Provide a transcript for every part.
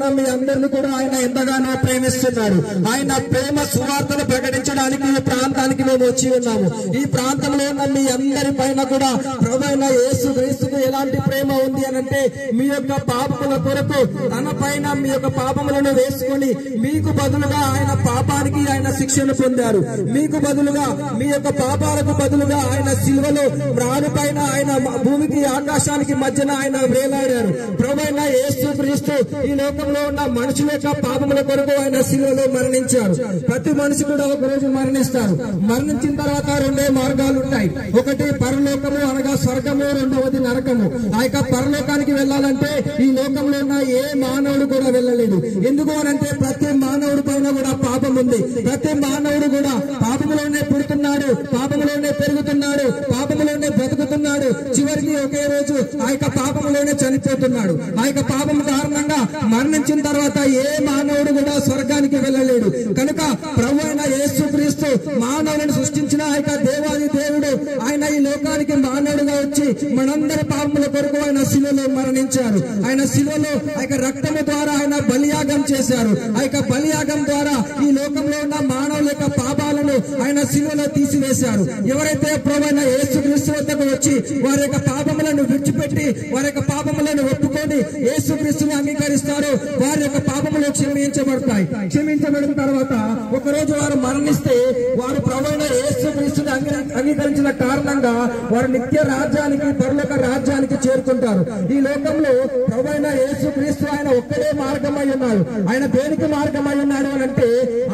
ఉన్న మీ అందరిని కూడా ఆయన ఎంతగానో ప్రేమిస్తున్నాడు. ఆయన ప్రేమ సువార్తను ప్రకటించడానికి ఈ ప్రాంతానికి మేము వచ్చి ఉన్నాము. ఈ ప్రాంతంలో ఉన్న మీ అందరి పైన కూడా ప్రభువైన యేసుక్రీస్తుకు ఎలాంటి ప్రేమ ఉంది అనంటే, మీ యొక్క పాపముల కొరకు తన పైన మీ యొక్క పాపములను వేసుకొని మీకు బదులుగా ఆయన పాపానికి ఆయన శిక్షను పొందారు. మీకు బదులుగా మీ యొక్క పాపాలకు బదులుగా ఆయన సిలువలో రానుపైన ఆయన భూమికి ఆకాశానికి మధ్యన ఆయన వేలాడారు. ప్రభువైన యేసుక్రీస్తు ఈ లోకంలో ఉన్న మనుషుల యొక్క పాపముల కొరకు ఆయన సిలువలో మరణించారు. ప్రతి మనిషి కూడా ఒక రోజు మరణిస్తారు. మరణించిన తర్వాత రెండే మార్గాలు ఉంటాయి. ఒకటి పరలోకము అనగా స్వర్గము, రెండవది నరకము. ఆ యొక్క పరలోకానికి వెళ్లాలంటే ఈ లోకంలో ఉన్న ఏ మానవుడు కూడా వెళ్ళలేడు. ఎందుకు అనంటే ప్రతి మానవుడి పైన కూడా పాపం ఉంది. ప్రతి మానవుడు కూడా పాపములోనే పుడుతున్నాడు, పాపములోనే పెరుగుతున్నాడు, పాపములోనే బ్రతుకుతున్నాడు. చివరికి ఒకే రోజు ఆ యొక్క పాపములోనే చనిపోతున్నాడు. ఆ యొక్క పాపం కారణంగా మరణించిన తర్వాత ఏ మానవుడు కూడా స్వర్గానికి వెళ్ళలేడు. కనుక ప్రభువైన యేసుక్రీస్తు మానవులను సృష్టించిన ఆ యొక్క దేవాది దేవుడు ఆయన ఈ లోకానికి మానవుడుగా వచ్చి మనందరి పాపముల కొరకు ఆయన శిలువలో మరణించారు. ఆయన శిలువలో ఆ యొక్క రక్తము ద్వారా ఆయన బలియాగం చేశారు. ఆ యొక్క బలియాగం ద్వారా ఈ లోకంలో ఉన్న మానవుల యొక్క పాపాలను ఆయన శిలువలో తీసివేశారు. ఎవరైతే ప్రభువైన యేసుక్రీస్తు వద్దకు వచ్చి వారి యొక్క పాపములను విడిచిపెట్టి వారి యొక్క పాపములను ఒప్పుకొని యేసుక్రీస్తుని అంగీకరిస్తారో వారి యొక్క పాపములు క్షమించబడతాయి. క్షమించబడిన తర్వాత ఒకరోజు వారు మరణిస్తే వారు ప్రభువైన యేసుక్రీస్తుని అంగీకరించిన కారణంగా వారు నిత్య రాజ్యానికి, పరలోక రాజ్యానికి చేరుకుంటారు. ఈ లోకంలో ప్రభువైన యేసుక్రీస్తు ఆయన ఒక్కడే మార్గమై ఉన్నాడు. ఆయన దేనికి మార్గమై ఉన్నాడు అని అంటే,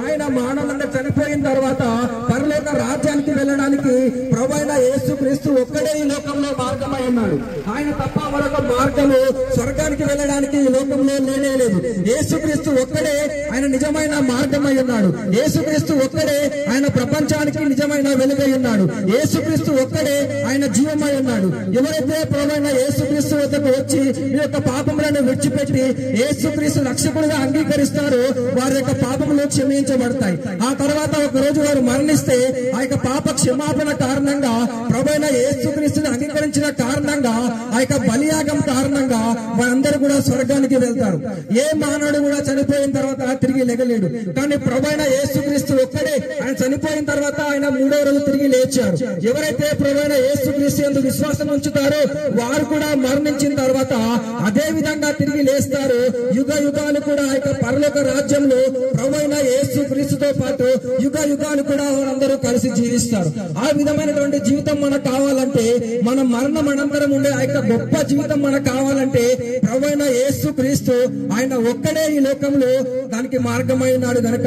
ఆయన మానవులందరూ చనిపోయిన తర్వాత పరలోక రాజ్యానికి వెళ్ళడానికి ప్రభువైన యేసుక్రీస్తు ఒక్కడే ఈ లోకంలో మార్గమై ఉన్నాడు. ఆయన తప్ప మరొక మార్గము స్వర్గానికి వెళ్ళడానికి ఈ లోకంలో లేనే లేదు. యేసుక్రీస్తు ఒక్కడే ఆయన నిజమైన మార్గమై ఉన్నాడు. యేసుక్రీస్తు ఒక్కడే ఆయన ప్రపంచానికి నిజమైన వెలుగై ఉన్నాడు. యేసుక్రీస్తు ఒక్కడే ఆయన జీవమై ఉన్నాడు. ఎవరైతే ప్రభువైన యేసుక్రీస్తు వద్దకు వచ్చి ఈ యొక్క పాపములను విడిచిపెట్టి యేసుక్రీస్తు రక్షకుడిగా అంగీకరిస్తారో వారి యొక్క పాపములు క్షమించబడతాయి. ఆ తర్వాత ఒక రోజు వారు మరణిస్తే ఆ యొక్క పాప క్షమాపణ కారణంగా ప్రభువైన యేసుక్రీస్తుని అంగీకరించిన కారణంగా ఆ యొక్క బలియాగం కారణంగా వారందరూ కూడా స్వర్గానికి వెళ్తారు. ఏ మానవుడు కూడా చనిపోయిన తర్వాత తిరిగి లెగలేడు. కానీ ప్రభువైన యేసుక్రీస్తు ఒక్కడే ఆయన చనిపోయిన తర్వాత ఆయన మూడో రోజు తిరిగి లేచారు. ఎవరైతే ప్రభువైన యేసుక్రీస్తు యందు విశ్వాసం ఉంచుతారో వారు కూడా మరణించిన తర్వాత అదే విధంగా తిరిగి లేస్తారు. యుగ యుగాలు కూడా ఆ యొక్క పరలోక రాజ్యంలో ప్రభువైన యేసుక్రీస్తుతో పాటు యుగ యుగాలు కూడా వారందరూ కలిసి జీవిస్తారు. ఆ విధమైనటువంటి జీవితం మనకు కావాలంటే, మన మరణం అనంతరం ఉండే ఆ యొక్క గొప్ప జీవితం మనకు కావాలంటే ప్రభువైన యేసుక్రీస్తు ఆయన ఒక్కడే ఈ లోకంలో దానికి మార్గమై ఉన్నాడు. గనక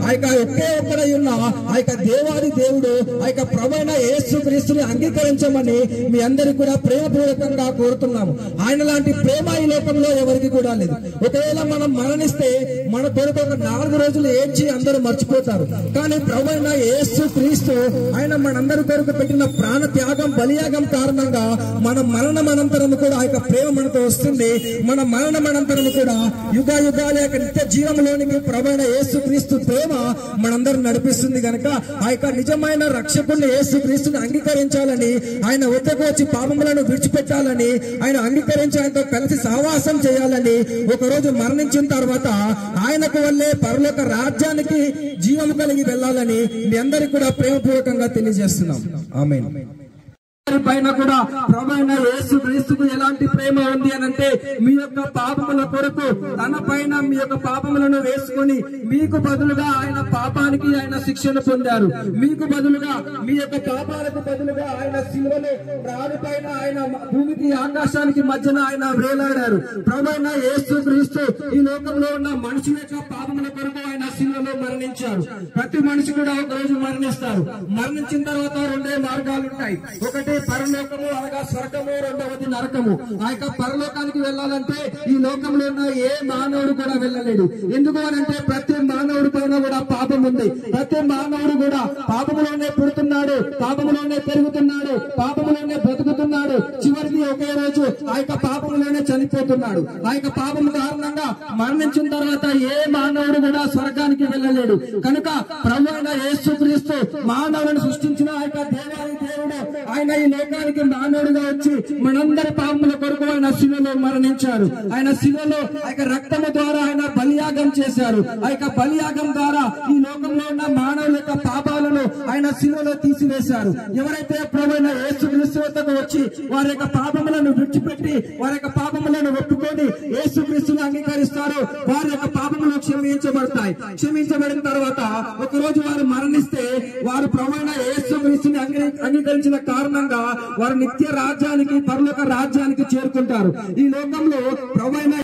ఆ యొక్క ఒకే ఒక్కడై ఉన్న ఆ యొక్క దేవాది దేవుడు ఆ యొక్క ప్రభువైన యేసుక్రీస్తుని అంగీకరించమని మీ అందరికీ కూడా ప్రేమపూర్వకంగా కోరుతున్నాము. ఆయన లాంటి ప్రేమ ఈ లోకంలో ఎవరికి కూడా లేదు. ఒకవేళ మనం మరణిస్తే మన కొరకు ఒక 4 రోజులు ఏడ్చి అందరూ మర్చిపోతారు. కానీ ప్రభువైన యేసుక్రీస్తు ఆయన మనందరి కొరకు పెట్టిన ప్రాణ త్యాగం, బలియాగం కారణంగా మన మరణం అనంతరం కూడా ఆ యొక్క ప్రేమ మనతో వస్తుంది. మన మరణం అనంతరం కూడా యుగ యుగాల యొక్క నిత్య జీవంలోనికి ప్రభువైన యేసుక్రీస్తు ప్రేమ మనందరూ నడిపిస్తుంది. గనక ఆ యొక్క నిజమైన రక్షకుని యేసుక్రీస్తుని అంగీకరించాలని, ఆయన వద్దకు వచ్చి పాపములను విడిచిపెట్టాలని, ఆయన అంగీకరించి ఆయనతో కలిసి సహవాసం చేయాలని, ఒకరోజు మరణించిన తర్వాత ఆయనకు వల్లే పరలోక రాజ్యానికి జీవము కలిగి వెళ్ళాలని మీ అందరికీ కూడా ప్రేమపూర్వకంగా తెలియజేస్తున్నాం. ఆమేన్. పైన కూడా ప్రభువైన యేసుక్రీస్తుకు ఎలాంటి ప్రేమ ఉంది అనంటే, మీ యొక్క పాపముల కొరకు తన పైన మీ యొక్క పాపములను వేసుకొని మీకు బదులుగా ఆయన పాపానికి ఆయన శిక్షను పొందారు. మీకు బదులుగా మీ యొక్క పాపాలకు బదులుగా ఆయన సిలువలో రాను పైన ఆయన భూమికి ఆకాశానికి మధ్యన ఆయన వేలాడారు. ప్రభువైన యేసుక్రీస్తు ఈ లోకంలో ఉన్న మనుషుల యొక్క పాపముల కొరకు ఆయన సిలువలో మరణించారు. ప్రతి మనిషి కూడా ఒక రోజు మరణిస్తారు. మరణించిన తర్వాత రెండే మార్గాలు ఉంటాయి. ఒకటి పరలోకము అనగా స్వర్గము, రెండవది నరకము. ఆ యొక్క పరలోకానికి వెళ్ళాలంటే ఈ లోకంలో ఉన్న ఏ మానవుడు కూడా వెళ్ళలేడు. ఎందుకు అనంటే ప్రతి మానవుడి పైన కూడా పాపం ఉంది. ప్రతి మానవుడు కూడా పాపములోనే పుడుతున్నాడు, పాపములోనే పెరుగుతున్నాడు, పాపములోనే బ్రతుకుతున్నాడు. చివరికి ఒకే రోజు ఆ యొక్క పాపములోనే చనిపోతున్నాడు. ఆ యొక్క పాపము కారణంగా మరణించిన తర్వాత ఏ మానవుడు కూడా స్వర్గానికి వెళ్ళలేడు. కనుక ప్రభువైన యేసుక్రీస్తు మానవులను సృష్టించిన ఆ యొక్క దేవాది దేవుడు ఆయన ఈ లోకానికి మానవుడిగా వచ్చి మనందరి పాపముల కొరకు ఆయన శిలువలో మరణించారు. ఆయన శిలువలో ఆ యొక్క రక్తము ద్వారా ఆయన బలియాగం చేశారు. ఆ యొక్క బలియాగం ద్వారా ఈ లోకంలో ఉన్న మానవుల యొక్క పాపాలను ఆయన శిలువలో తీసివేశారు. ఎవరైతే ప్రభువైన యేసుక్రీస్తు వద్దకు వచ్చి వారి యొక్క పాపములను విడిచిపెట్టి వారి యొక్క పాపములను ఒప్పుకొని యేసుక్రీస్తుని అంగీకరిస్తారో వారి యొక్క పాపములు క్షమించబడతాయి. క్షమించబడిన తర్వాత ఒక రోజు వారు మరణిస్తే వారు ప్రభువైన యేసుక్రీస్తుని అంగీకరించిన కారణంగా వారు నిత్య రాజ్యానికి పరలోక రాజ్యానికి చేరుకుంటారు. ఈ లోకంలో ప్రభువైన